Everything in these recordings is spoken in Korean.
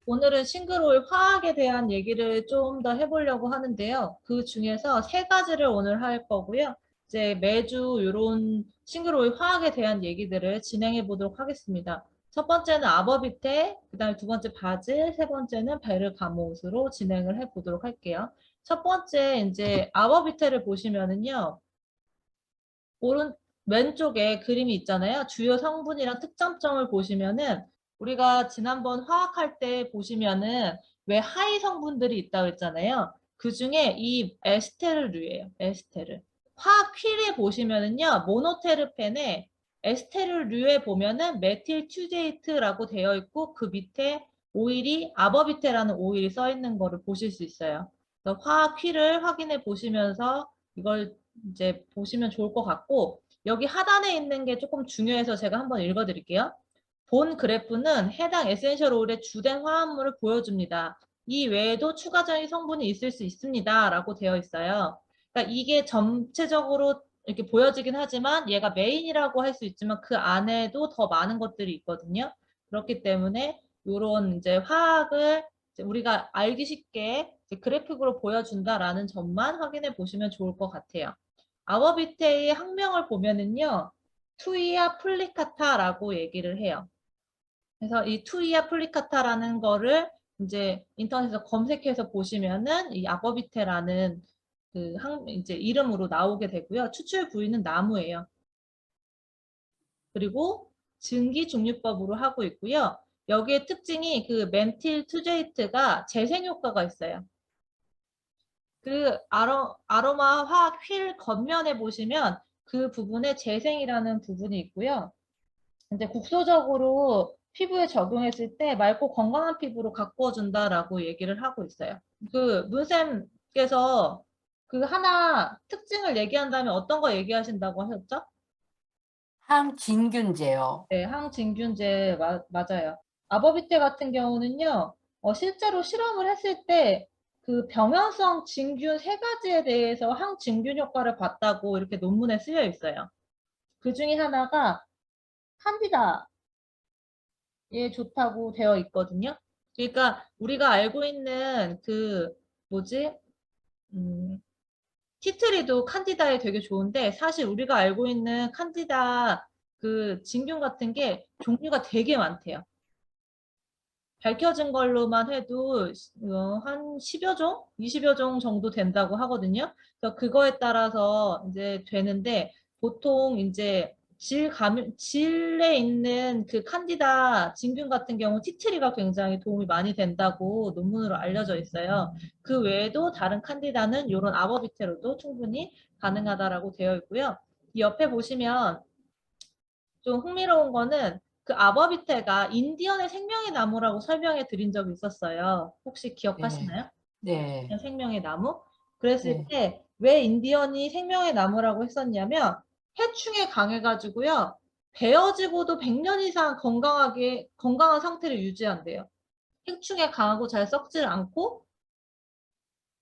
오늘은 싱글오일 화학에 대한 얘기를 좀 더 해보려고 하는데요. 그 중에서 세 가지를 오늘 할 거고요. 이제 매주 이런 싱글오일 화학에 대한 얘기들을 진행해 보도록 하겠습니다. 첫 번째는 아버비테, 그 다음에 두 번째 바질, 세 번째는 베르가모스로 진행을 해 보도록 할게요. 첫 번째 이제 아버비테를 보시면은요. 오른 왼쪽에 그림이 있잖아요. 주요 성분이랑 특장점을 보시면은 우리가 지난번 화학할 때 보시면은 왜 하이 성분들이 있다고 했잖아요. 그 중에 이 에스테르류예요. 에스테르. 화학 휠에 보시면은요. 모노테르펜에 에스테르류에 보면은 메틸 튜제이트라고 되어 있고 그 밑에 오일이 아버비테라는 오일이 써 있는 거를 보실 수 있어요. 그래서 화학 휠을 확인해 보시면서 이걸 이제 보시면 좋을 것 같고 여기 하단에 있는 게 조금 중요해서 제가 한번 읽어드릴게요. 본 그래프는 해당 에센셜 오일의 주된 화합물을 보여줍니다. 이 외에도 추가적인 성분이 있을 수 있습니다. 라고 되어 있어요. 그러니까 이게 전체적으로 이렇게 보여지긴 하지만 얘가 메인이라고 할 수 있지만 그 안에도 더 많은 것들이 있거든요. 그렇기 때문에 이런 이제 화학을 이제 우리가 알기 쉽게 이제 그래픽으로 보여준다라는 점만 확인해 보시면 좋을 것 같아요. 아워비테의 학명을 보면은요, 투이아 플리카타라고 얘기를 해요. 그래서 이 투이아 플리카타라는 거를 이제 인터넷에서 검색해서 보시면은 이 아버비테라는 그 이제 이름으로 나오게 되고요. 추출 부위는 나무예요. 그리고 증기중류법으로 하고 있고요. 여기에 특징이 그 멘틸 투제이트가 재생 효과가 있어요. 그 아로마 화학 휠 겉면에 보시면 그 부분에 재생이라는 부분이 있고요. 이제 국소적으로 피부에 적용했을 때 맑고 건강한 피부로 가꾸어준다라고 얘기를 하고 있어요. 그 문쌤께서 그 하나 특징을 얘기한다면 어떤 거 얘기하신다고 하셨죠? 항진균제요. 네, 항진균제 맞아요. 아버비테 같은 경우는요, 실제로 실험을 했을 때 그 병원성 진균 세 가지에 대해서 항진균 효과를 봤다고 이렇게 논문에 쓰여 있어요. 그 중에 하나가 칸디다에 좋다고 되어 있거든요. 그러니까 우리가 알고 있는 그 뭐지? 음, 티트리도 칸디다에 되게 좋은데 사실 우리가 알고 있는 칸디다 그 진균 같은 게 종류가 되게 많대요. 밝혀진 걸로만 해도 한 10여 종, 20여 종 정도 된다고 하거든요. 그래서 그거에 따라서 이제 되는데 보통 이제 질에 있는 그 칸디다 진균 같은 경우 티트리가 굉장히 도움이 많이 된다고 논문으로 알려져 있어요. 그 외에도 다른 칸디다는 이런 아버비테로도 충분히 가능하다라고 되어 있고요. 이 옆에 보시면 좀 흥미로운 거는 그 아버비테가 인디언의 생명의 나무라고 설명해 드린 적이 있었어요. 혹시 네. 기억하시나요? 네. 생명의 나무? 그랬을 네. 때 왜 인디언이 생명의 나무라고 했었냐면 해충에 강해가지고요. 베어지고도 100년 이상 건강한 상태를 유지한대요. 해충에 강하고 잘 썩질 않고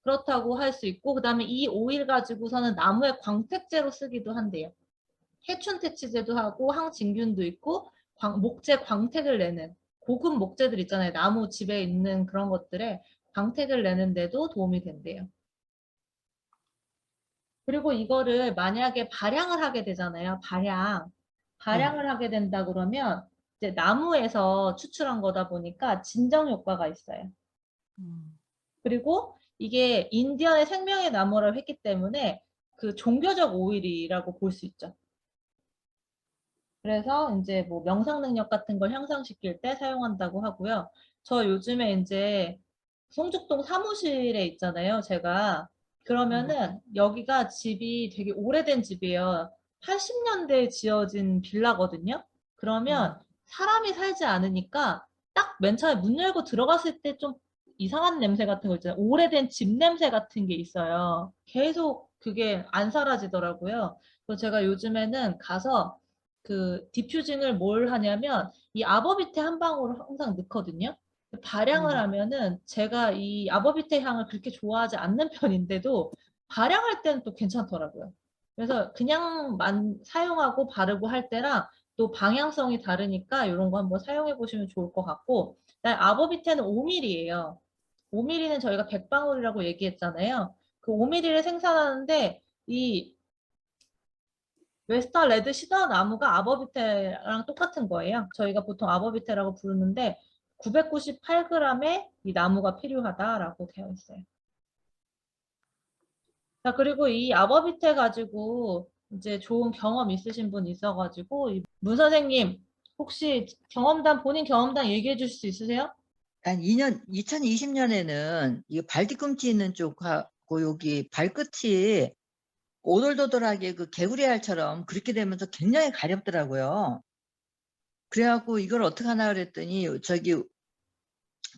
그렇다고 할 수 있고 그다음에 이 오일 가지고서는 나무의 광택제로 쓰기도 한대요. 해충 퇴치제도 하고 항진균도 있고 목재 광택을 내는 고급 목재들 있잖아요. 나무 집에 있는 그런 것들에 광택을 내는데도 도움이 된대요. 그리고 이거를 만약에 발향을 하게 되잖아요. 네. 발향을 하게 된다 그러면 이제 나무에서 추출한 거다 보니까 진정 효과가 있어요. 음. 그리고 이게 인디언의 생명의 나무라고 했기 때문에 그 종교적 오일이라고 볼 수 있죠. 그래서 이제 뭐 명상 능력 같은 걸 향상시킬 때 사용한다고 하고요. 저 요즘에 이제 송죽동 사무실에 있잖아요, 제가. 네. 그러면은 여기가 집이 되게 오래된 집이에요. 80년대에 지어진 빌라거든요. 네. 그러면 사람이 살지 않으니까 딱 맨 처음에 문 열고 들어갔을 때 좀 이상한 냄새 같은 거 있잖아요. 오래된 집 냄새 같은 게 있어요. 계속 그게 안 사라지더라고요. 그래서 제가 요즘에는 가서 그 디퓨징을 뭘 하냐면 이 아버비테 한 방울을 항상 넣거든요. 발향을 음. 하면은 제가 이 아버비테 향을 그렇게 좋아하지 않는 편인데도 발향할 때는 또 괜찮더라고요. 그래서 그냥만 사용하고 바르고 할 때랑 또 방향성이 다르니까 이런 거 한번 사용해 보시면 좋을 것 같고 그다음에 아버비테는 5mm예요. 5mm는 저희가 100방울이라고 얘기했잖아요. 그 5mm를 생산하는데 이 웨스턴 레드 시더 나무가 아버비테랑 똑같은 거예요. 저희가 보통 아버비테라고 부르는데 998g의 이 나무가 필요하다라고 되어 있어요. 자, 그리고 이 아버비테 가지고 이제 좋은 경험 있으신 분 있어가지고 문 선생님 혹시 경험담 본인 경험담 얘기해 주실 수 있으세요? 한 2020년에는 이 발뒤꿈치 있는 쪽하고 여기 발끝이 오돌도돌하게 그 개구리알처럼 그렇게 되면서 굉장히 가렵더라고요. 그래갖고 이걸 어떻게 하나 그랬더니 저기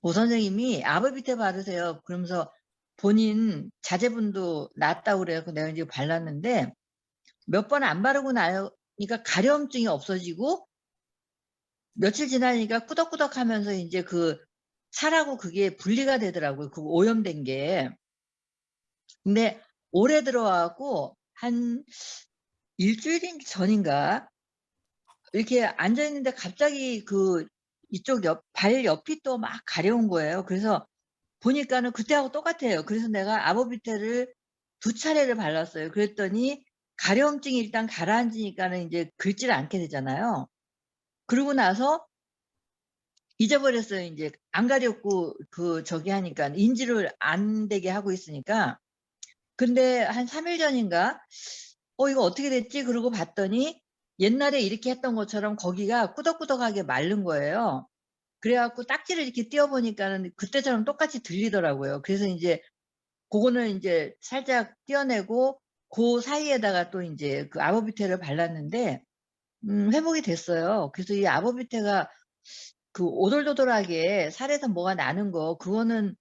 오 선생님이 아버비테 바르세요. 그러면서 본인 자제분도 낫다고 그래갖고 내가 이제 발랐는데 몇 번 안 바르고 나니까 가려움증이 없어지고 며칠 지나니까 꾸덕꾸덕 하면서 이제 그 살하고 그게 분리가 되더라고요. 그 오염된 게. 근데 올해 들어와갖고 한 일주일 전인가 이렇게 앉아있는데 갑자기 그 이쪽 발 옆이 또 막 가려운 거예요. 그래서 보니까는 그때하고 똑같아요. 그래서 내가 아보비테를 2차례를 발랐어요. 그랬더니 가려움증이 일단 가라앉으니까는 이제 긁지를 않게 되잖아요. 그러고 나서 잊어버렸어요. 이제 안 가렵고 그 저기 하니까 인지를 안 되게 하고 있으니까. 근데 한 3일 전인가 이거 어떻게 됐지? 그러고 봤더니 옛날에 이렇게 했던 것처럼 거기가 꾸덕꾸덕하게 마른 거예요. 그래갖고 딱지를 이렇게 띄워보니까는 그때처럼 똑같이 들리더라고요. 그래서 이제 그거는 이제 살짝 띄어내고 그 사이에다가 또 이제 그 아보비테를 발랐는데 회복이 됐어요. 그래서 이 아보비테가 그 오돌도돌하게 살에서 뭐가 나는 거 그거는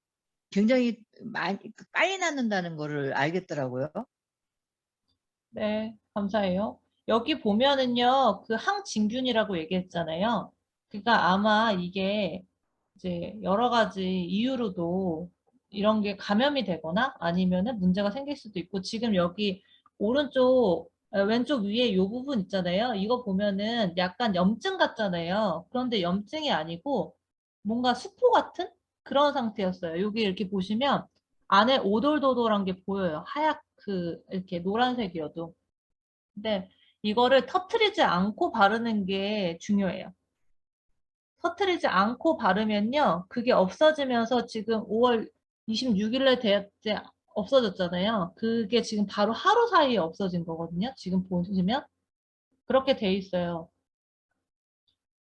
굉장히 많이 빨리 낫는다는 거를 알겠더라고요. 네, 감사해요. 여기 보면은요, 그 항진균이라고 얘기했잖아요. 그러니까 아마 이게 이제 여러 가지 이유로도 이런 게 감염이 되거나 아니면은 문제가 생길 수도 있고 지금 여기 오른쪽 왼쪽 위에 이 부분 있잖아요. 이거 보면은 약간 염증 같잖아요. 그런데 염증이 아니고 뭔가 수포 같은 그런 상태였어요. 여기 이렇게 보시면 안에 오돌도돌한 게 보여요. 하얗그 이렇게 노란색이어도. 근데 이거를 터트리지 않고 바르는 게 중요해요. 터트리지 않고 바르면요. 그게 없어지면서 지금 5월 26일에 이제 없어졌잖아요. 그게 지금 바로 하루 사이에 없어진 거거든요. 지금 보시면 그렇게 돼 있어요.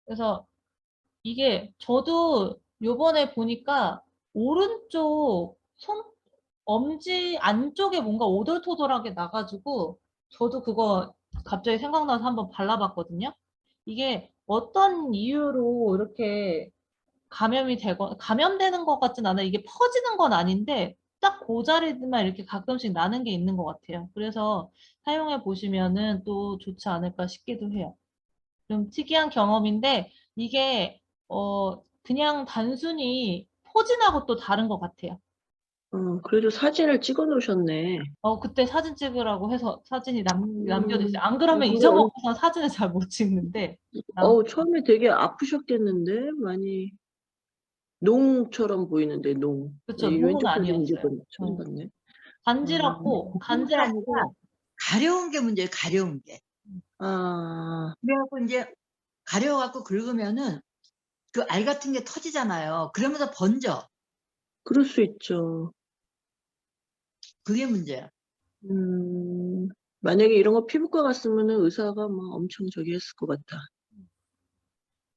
그래서 이게 저도 요번에 보니까 오른쪽 엄지 안쪽에 뭔가 오돌토돌하게 나가지고 저도 그거 갑자기 생각나서 한번 발라봤거든요. 이게 어떤 이유로 이렇게 감염되는 것 같진 않아요. 이게 퍼지는 건 아닌데 딱 그 자리만 이렇게 가끔씩 나는 게 있는 것 같아요. 그래서 사용해 보시면은 또 좋지 않을까 싶기도 해요. 좀 특이한 경험인데 이게 그냥 단순히 포진하고 또 다른 것 같아요. 그래도 사진을 찍어 놓으셨네. 그때 사진 찍으라고 해서 사진이 남겨져 있어요. 안 어, 그러면 그거 잊어먹어서 사진을 잘 못 찍는데. 처음에 되게 아프셨겠는데? 많이 농처럼 보이는데, 농. 그쵸, 이 농은 왼쪽 사진 이제 아니었어요. 처음 봤네. 그게 아니라 가려운 게 문제예요. 가려운 게. 아, 그래갖고 이제 가려워갖고 긁으면은 그 알 같은 게 터지잖아요. 그러면서 번져. 그럴 수 있죠. 그게 문제야. 만약에 이런 거 피부과 갔으면은 의사가 막 엄청 저기 했을 것 같다.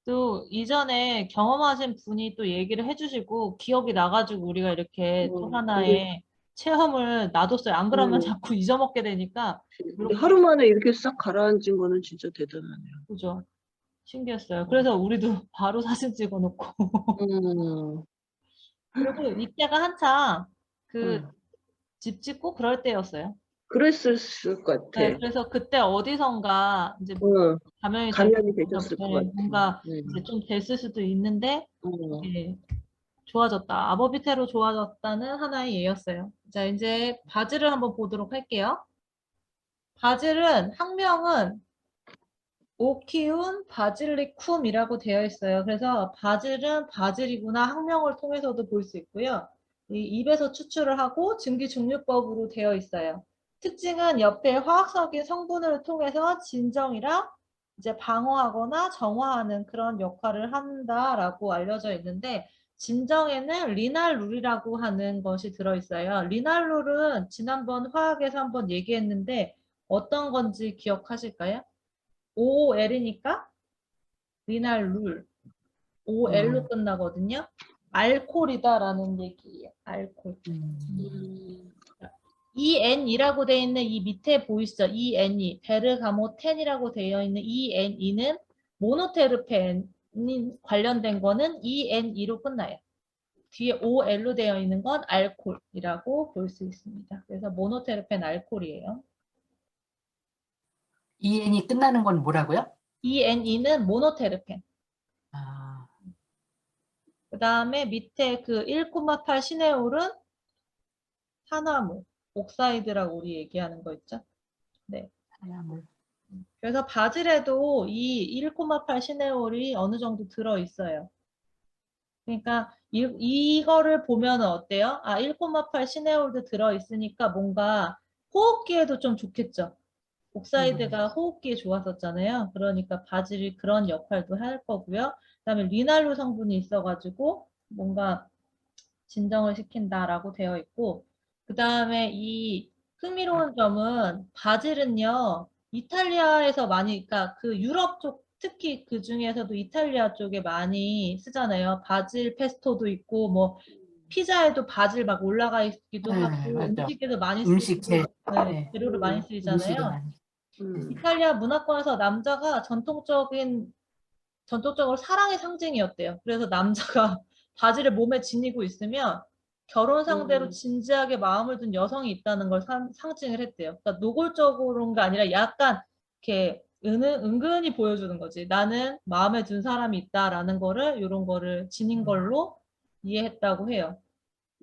또 이전에 경험하신 분이 또 얘기를 해주시고 기억이 나가지고 우리가 이렇게 또 근데, 하나의 체험을 놔뒀어요. 안 그러면 자꾸 잊어먹게 되니까 근데 이렇게 하루 만에 이렇게 싹 가라앉은 거는 진짜 대단하네요. 그죠. 신기했어요. 그래서 우리도 바로 사진 찍어놓고 음, 그리고 이때가 한창 그 음. 집 짓고 그럴 때였어요. 그랬을 것 같아. 네, 그래서 그때 어디선가 이제 응, 감염이 감염이 되셨을 것 같아. 뭔가 이제 좀 됐을 수도 있는데 어. 이게 좋아졌다. 아버비테로 좋아졌다는 하나의 예였어요. 자, 이제 바질을 한번 보도록 할게요. 바질은 학명은 오키운 바질리쿰이라고 되어 있어요. 그래서 바질은 바질이구나 학명을 통해서도 볼 수 있고요. 이 입에서 추출을 하고 증기중류법으로 되어 있어요. 특징은 옆에 화학적인 성분을 통해서 진정이랑 이제 방어하거나 정화하는 그런 역할을 한다라고 알려져 있는데 진정에는 리날룰이라고 하는 것이 들어있어요. 리날룰은 지난번 화학에서 한번 얘기했는데 어떤 건지 기억하실까요? OL이니까 리날룰, OL로 끝나거든요. 알코올이다라는 얘기예요. 알코올. EN이라고 되어 있는 이 밑에 보이시죠? ENE, 베르가모텐이라고 되어 있는 ENE는 모노테르펜 관련된 거는 ENE로 끝나요. 뒤에 OL로 되어 있는 건 알코올이라고 볼 수 있습니다. 그래서 모노테르펜 알코올이에요. EN이 끝나는 건 뭐라고요? ENE는 모노테르펜. 아, 그 다음에 밑에 그 1,8 시네올은 산화물, 옥사이드라고 우리 얘기하는 거 있죠? 네. 산화물. 그래서 바질에도 이 1,8 시네올이 어느 정도 들어있어요. 그러니까 이거를 보면 어때요? 아, 1,8 시네올도 들어있으니까 뭔가 호흡기에도 좀 좋겠죠? 옥사이드가 호흡기에 좋았었잖아요. 그러니까 바질이 그런 역할도 할 거고요. 그다음에 리날루 성분이 있어가지고 뭔가 진정을 시킨다라고 되어 있고 그다음에 이 흥미로운 점은 바질은요. 이탈리아에서 많이 그러니까 그 유럽 쪽 특히 그 중에서도 이탈리아 쪽에 많이 쓰잖아요. 바질 페스토도 있고 뭐 피자에도 바질 막 올라가 있기도 네, 하고 맞아. 음식에도 많이 음식 쓰이고 네. 재료로 많이 음식에 쓰이잖아요. 많이. 이탈리아 문화권에서 남자가 전통적으로 사랑의 상징이었대요. 그래서 남자가 바지를 몸에 지니고 있으면 결혼 상대로 진지하게 마음을 둔 여성이 있다는 걸 상징을 했대요. 그러니까 노골적으로는 게 아니라 약간 이렇게 은근히 보여주는 거지. 나는 마음에 둔 사람이 있다라는 거를 이런 거를 지닌 걸로 이해했다고 해요.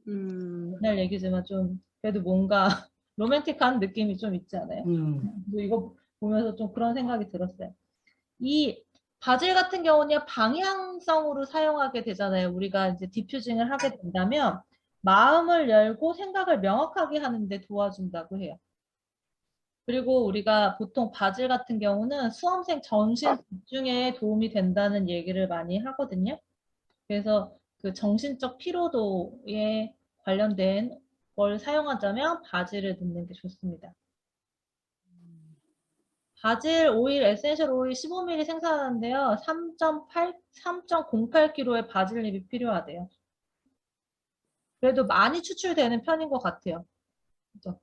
옛날 얘기지만 좀 그래도 뭔가 로맨틱한 느낌이 좀 있지 않아요? 이거 보면서 좀 그런 생각이 들었어요. 이 바질 같은 경우는 방향성으로 사용하게 되잖아요. 우리가 이제 디퓨징을 하게 된다면 마음을 열고 생각을 명확하게 하는데 도와준다고 해요. 그리고 우리가 보통 바질 같은 경우는 수험생 정신 집중에 도움이 된다는 얘기를 많이 하거든요. 그래서 그 정신적 피로도에 관련된 걸 사용하자면 바질을 넣는 게 좋습니다. 바질 오일, 에센셜 오일 15ml 생산하는데요. 3.08kg의 바질잎이 필요하대요. 그래도 많이 추출되는 편인 것 같아요. 그죠?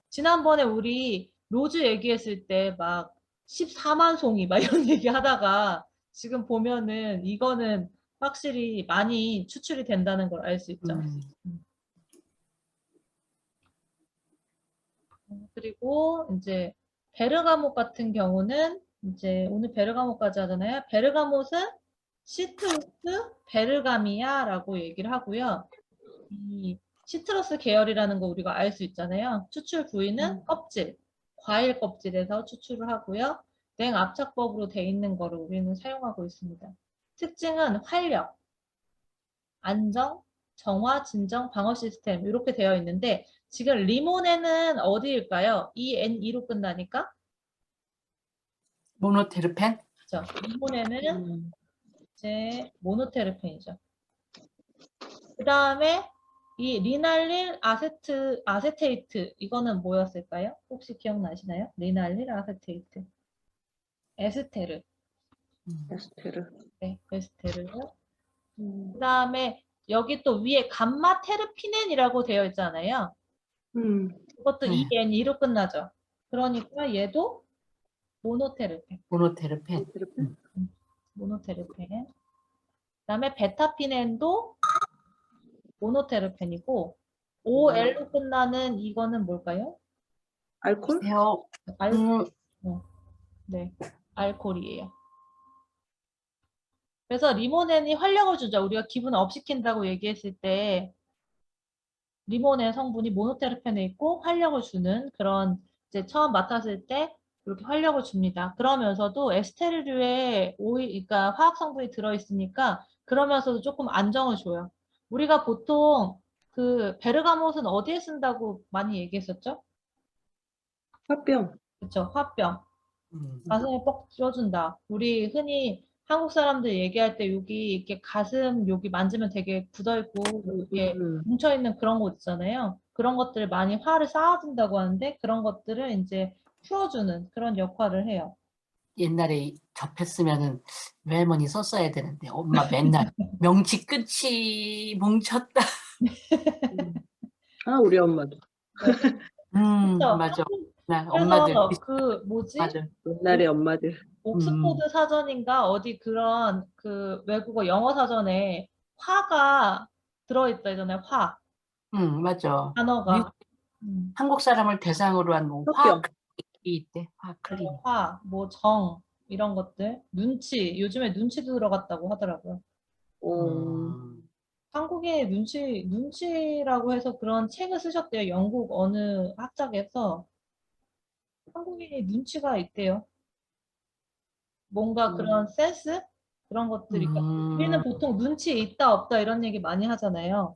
지난번에 우리 로즈 얘기했을 때 막 14만 송이 막 이런 얘기 하다가 지금 보면은 이거는 확실히 많이 추출이 된다는 걸 알 수 있죠. 그리고 이제 베르가못 같은 경우는 이제 오늘 베르가못까지 하잖아요. 베르가못은 시트루스 베르가미아라고 얘기를 하고요. 이 시트러스 계열이라는 거 우리가 알 수 있잖아요. 추출 부위는 껍질, 과일 껍질에서 추출을 하고요. 냉압착법으로 돼 있는 거를 우리는 사용하고 있습니다. 특징은 활력, 안정, 정화, 진정, 방어 시스템 이렇게 되어 있는데 지금 리몬에는 어디일까요? ENE로 끝나니까 모노테르펜? 그렇죠. 리몬에는 이제 모노테르펜이죠. 그 다음에 이 리날릴 아세테이트 이거는 뭐였을까요? 혹시 기억나시나요? 리날릴 아세테이트 에스테르 에스테르. 네, 에스테르요. 그 다음에 여기 또 위에 감마 테르피넨이라고 되어 있잖아요. 이것도 ENE로 끝나죠. 그러니까 얘도 모노테르펜. 모노테르펜. 모노테르펜. 그 다음에 베타피넨도 모노테르펜이고 OL로 끝나는 이거는 뭘까요? 알콜? 글쎄요. 네, 알코올이에요. 그래서 리모넨이 활력을 주죠. 우리가 기분을 업시킨다고 얘기했을 때 리모넨 성분이 모노테르펜에 있고 활력을 주는 그런 이제 처음 맡았을 때 이렇게 활력을 줍니다. 그러면서도 에스테르류에 그러니까 화학 성분이 들어있으니까 그러면서도 조금 안정을 줘요. 우리가 보통 그 베르가못은 어디에 쓴다고 많이 얘기했었죠? 화병. 그렇죠. 화병. 음. 가슴에 뻑 쪄준다. 우리 흔히 한국 사람들 얘기할 때 여기 이렇게 가슴 여기 만지면 되게 굳어있고 이렇게 뭉쳐있는 그런 곳 있잖아요. 그런 것들 많이 화를 쌓아준다고 하는데 그런 것들을 이제 풀어주는 그런 역할을 해요. 옛날에 접했으면은 외할머니 썼어야 되는데 엄마 맨날 명치 끝이 뭉쳤다. 아, 우리 엄마도. 그렇죠. 맞아. 나 엄마들 그래서 그 뭐지? 맞아. 옛날의 엄마들. 옥스포드 사전인가 어디 그런 그 외국어 영어 사전에 화가 들어있다잖아요. 화 맞아. 단어가. 미국 한국 사람을 대상으로 한 뭐 화병. 화학 있대. 화학 클리닉. 화, 뭐 정 이런 것들, 눈치 요즘에 눈치도 들어갔다고 하더라고요. 음. 한국에 눈치라고 해서 그런 책을 쓰셨대요. 영국 어느 학자께서 한국인이 눈치가 있대요. 뭔가 그런 센스 그런 것들이. 우리는 보통 눈치 있다 없다 이런 얘기 많이 하잖아요.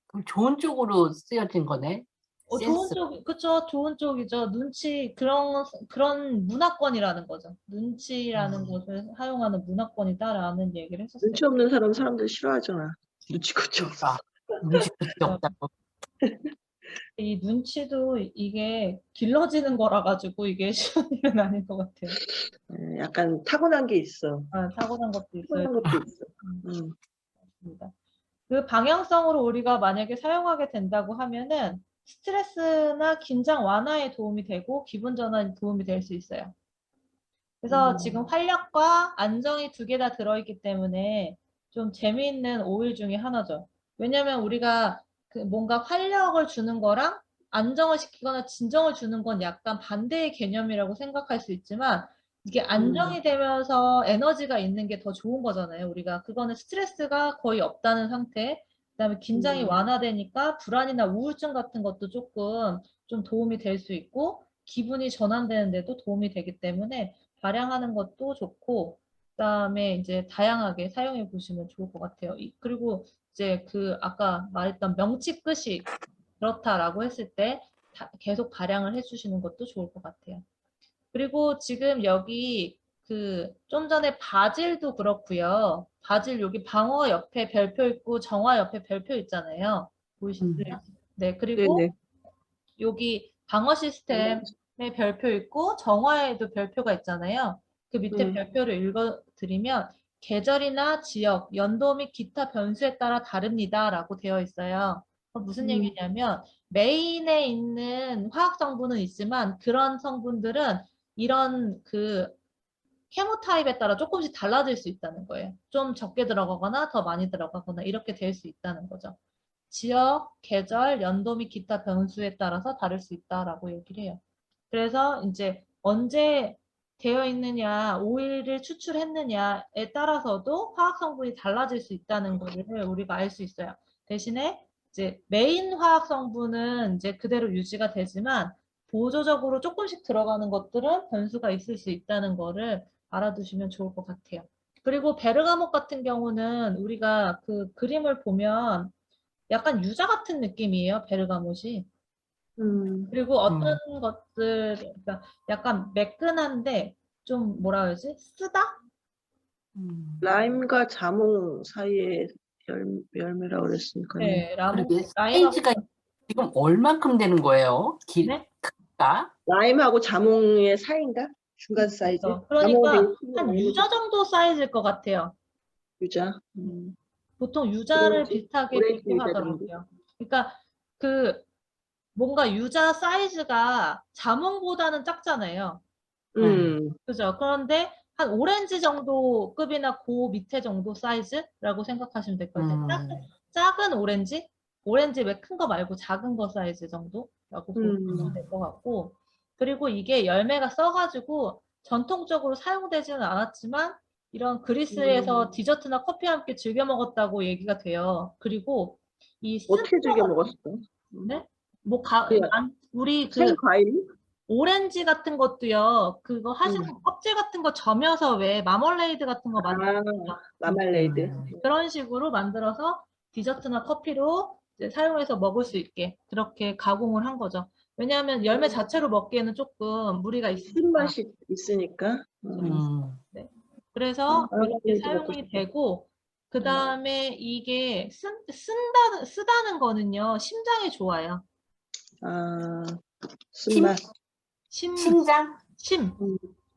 그럼 좋은 쪽으로 쓰여진 거네. 좋은 센스. 쪽, 그쵸. 좋은 쪽이죠. 눈치, 그런 문화권이라는 거죠. 눈치라는 것을 사용하는 문화권이다라는 얘기를 했었어요. 눈치 없는 사람들 싫어하잖아. 눈치껏 없어. 눈치 끝이 없다고. 이 눈치도 이게 길러지는 거라 가지고 이게 쉬운 일은 아닌 것 같아요. 약간 타고난 게 있어. 타고난 것도 있어요. 타고난 것도 있어. 맞습니다. 그 방향성으로 우리가 만약에 사용하게 된다고 하면은 스트레스나 긴장 완화에 도움이 되고 기분 전환에 도움이 될 수 있어요. 그래서 지금 활력과 안정이 두 개 다 들어있기 때문에 좀 재미있는 오일 중에 하나죠. 왜냐면 우리가 그 뭔가 활력을 주는 거랑 안정을 시키거나 진정을 주는 건 약간 반대의 개념이라고 생각할 수 있지만 이게 안정이 되면서 에너지가 있는 게 더 좋은 거잖아요. 우리가 그거는 스트레스가 거의 없다는 상태, 그다음에 긴장이 완화되니까 불안이나 우울증 같은 것도 조금 좀 도움이 될 수 있고 기분이 전환되는데도 도움이 되기 때문에 발향하는 것도 좋고 그다음에 이제 다양하게 사용해 보시면 좋을 것 같아요. 그리고 이제 그 아까 말했던 명치 끝이 그렇다라고 했을 때 계속 발향을 해주시는 것도 좋을 것 같아요. 그리고 지금 여기 그 좀 전에 바질도 그렇고요. 바질 여기 방어 옆에 별표 있고 정화 옆에 별표 있잖아요. 보이시죠? 네, 그리고 네네. 여기 방어 시스템에 별표 있고 정화에도 별표가 있잖아요. 그 밑에 별표를 읽어드리면 계절이나 지역, 연도 및 기타 변수에 따라 다릅니다 라고 되어 있어요. 무슨 얘기냐면 메인에 있는 화학 성분은 있지만 그런 성분들은 이런 그 케모타입에 따라 조금씩 달라질 수 있다는 거예요. 좀 적게 들어가거나 더 많이 들어가거나 이렇게 될 수 있다는 거죠. 지역, 계절, 연도 및 기타 변수에 따라서 다를 수 있다라고 얘기를 해요. 그래서 이제 언제 되어 있느냐, 오일을 추출했느냐에 따라서도 화학 성분이 달라질 수 있다는 것을 우리가 알 수 있어요. 대신에 이제 메인 화학 성분은 이제 그대로 유지가 되지만 보조적으로 조금씩 들어가는 것들은 변수가 있을 수 있다는 거를 알아두시면 좋을 것 같아요. 그리고 베르가못 같은 경우는 우리가 그 그림을 보면 약간 유자 같은 느낌이에요, 베르가못이. 그리고 어떤 것들, 그러니까 약간 매끈한데 좀 뭐라 그러지? 쓰다? 라임과 자몽 사이에 열매라고 그랬으니까. 네, 그러게 라임하고 사이즈가 지금 얼만큼 되는 거예요? 네? 크기가? 라임하고 자몽의 사이인가? 중간 사이즈? 그렇죠. 자몽은 그러니까 되게 크고 한 라임은 유자 정도 사이즈일 것 같아요. 유자. 보통 유자를 오렌지? 비슷하게 오렌지 유자 비교하더라고요. 그러니까 그 뭔가 유자 사이즈가 자몽보다는 작잖아요. 그죠? 그런데 한 오렌지 정도 급이나 그 밑에 정도 사이즈라고 생각하시면 될 것 같아요. 작은 오렌지? 오렌지 왜 큰 거 말고 작은 거 사이즈 정도라고 보시면 될 것 같고, 그리고 이게 열매가 써가지고 전통적으로 사용되지는 않았지만 이런 그리스에서 디저트나 커피와 함께 즐겨 먹었다고 얘기가 돼요. 그리고 이 어떻게 즐겨 먹었어? 네? 뭐 그냥 우리 그 생과일? 오렌지 같은 것도요. 그거 하시는 껍질 같은 거 점여서 왜 마멀레이드 같은 거 만들어요. 마말레이드. 그런 식으로 만들어서 디저트나 커피로 이제 사용해서 먹을 수 있게 그렇게 가공을 한 거죠. 왜냐하면 열매 자체로 먹기에는 조금 무리가 있으니까. 쓴맛이 있으니까. 그래서 이렇게 마말레이드 먹고 사용이 싶다. 되고 그 다음에 이게 쓰다는 거는요. 심장에 좋아요. 아, 쓴맛. 심장? 심,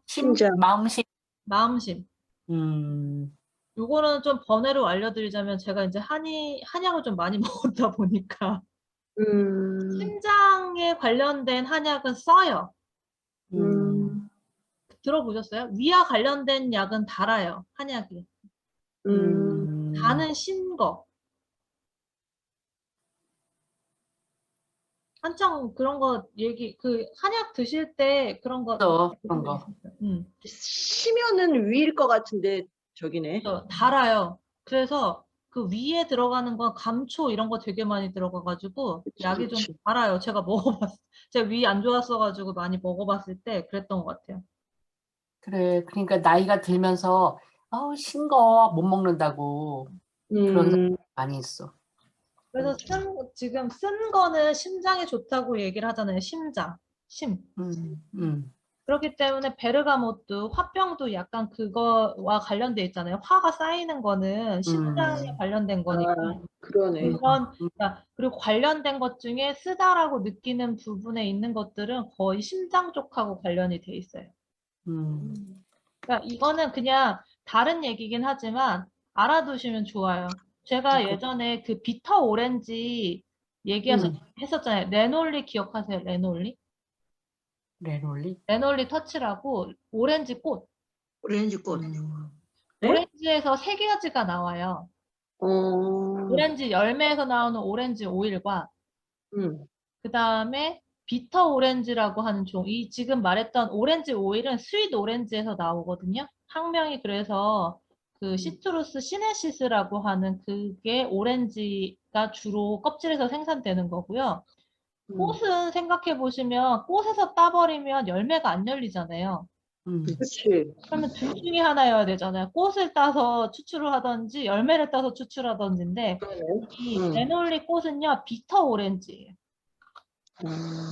심장. 마음심. 마음심. 음. 요거는 좀 번외로 알려드리자면 제가 이제 한약을 좀 많이 먹었다 보니까 심장에 관련된 한약은 써요. 들어보셨어요? 위와 관련된 약은 달아요. 한약이. 다는 신 거. 한창 그런 거 그 한약 드실 때 그런 거. 그런 거. 시면은 위일 것 같은데 저기네. 달아요. 그래서 그 위에 들어가는 건 감초 이런 거 되게 많이 들어가가지고 약이 좀 그치. 달아요. 제가 먹어봤어요. 제가 위 안 좋았어가지고 많이 먹어봤을 때 그랬던 것 같아요. 그래. 그러니까 나이가 들면서 신 거 못 먹는다고 그런 사람 많이 있어. 그래서 지금 쓴 거는 심장에 좋다고 얘기를 하잖아요. 심장. 그렇기 때문에 베르가모트 화병도 약간 그거와 관련돼 있잖아요. 화가 쌓이는 거는 심장에 관련된 거니까. 그러네. 그러니까 그리고 관련된 것 중에 쓰다라고 느끼는 부분에 있는 것들은 거의 심장 쪽하고 관련이 돼 있어요. 그러니까 이거는 그냥 다른 얘기긴 하지만 알아두시면 좋아요. 제가 예전에 그 비터 오렌지 했었잖아요. 레놀리 기억하세요? 레놀리? 레놀리? 레놀리 터치라고 오렌지 꽃. 오렌지 꽃. 네? 오렌지에서 3가지가 나와요. 오렌지 열매에서 나오는 오렌지 오일과 그 다음에 비터 오렌지라고 하는 종. 이 지금 말했던 오렌지 오일은 스윗 오렌지에서 나오거든요. 학명이 그래서 그 시트루스 시네시스라고 하는 그게 오렌지가 주로 껍질에서 생산되는 거고요. 꽃은 생각해 보시면 꽃에서 따버리면 열매가 안 열리잖아요. 그치. 그러면 둘 중에 하나여야 되잖아요. 꽃을 따서 추출을 하든지 열매를 따서 추출하든지인데 이 레놀리 꽃은요 비터 오렌지예요.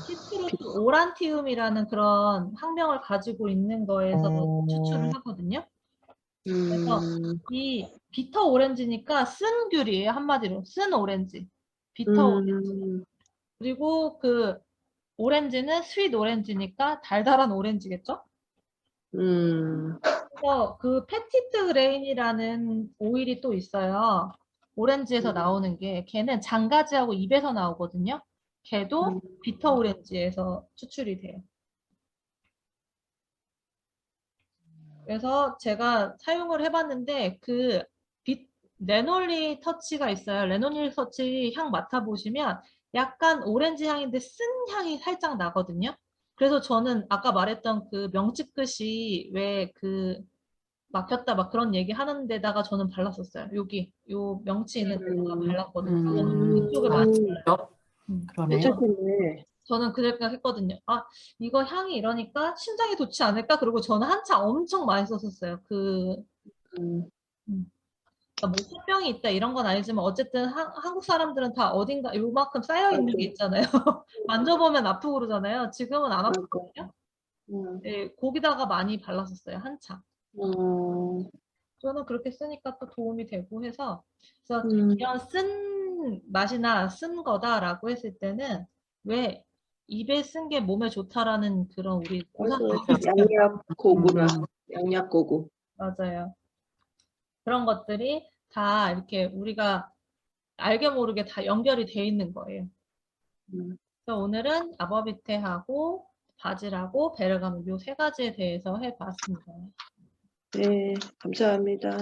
시트루스 오란티움이라는 그런 학명을 가지고 있는 거에서 추출을 하거든요. 그래서 이 비터 오렌지니까 쓴 귤이에요. 한마디로 쓴 오렌지. 비터 오렌지. 그리고 그 오렌지는 스윗 오렌지니까 달달한 오렌지겠죠? 그래서 그 페티트 그레인이라는 오일이 또 있어요. 오렌지에서 나오는 게 걔는 장가지하고 잎에서 나오거든요. 걔도 비터 오렌지에서 추출이 돼요. 그래서 제가 사용을 해봤는데 그 레놀리 터치가 있어요. 레놀리 터치 향 맡아보시면 약간 오렌지 향인데 쓴 향이 살짝 나거든요. 그래서 저는 아까 말했던 그 명치끝이 왜 그 막혔다 막 그런 얘기 하는 데다가 저는 발랐었어요. 여기 요 명치 있는 데다가 발랐거든요. 이쪽에 맞춰요. 그러네. 괜찮겠네. 저는 그 생각했거든요. 아, 이거 향이 이러니까 심장에 좋지 않을까? 그리고 저는 한참 엄청 많이 썼었어요. 그러니까 뭐 화병이 있다 이런 건 아니지만 어쨌든 한국 사람들은 다 어딘가 요만큼 쌓여 있는 게 있잖아요. 만져보면 아프고 그러잖아요. 지금은 안 아프거든요. 네, 거기다가 많이 발랐었어요. 한참. 저는 그렇게 쓰니까 또 도움이 되고 해서 그래서 이런 쓴 맛이나 쓴 거다라고 했을 때는 왜 입에 쓴 게 몸에 좋다라는 그런 우리 양약 고구라. 양약 고구. 맞아요. 그런 것들이 다 이렇게 우리가 알게 모르게 다 연결이 돼 있는 거예요. 그래서 오늘은 아버비테하고 바질하고 베르가모 요 3가지에 대해서 해봤습니다. 네, 감사합니다.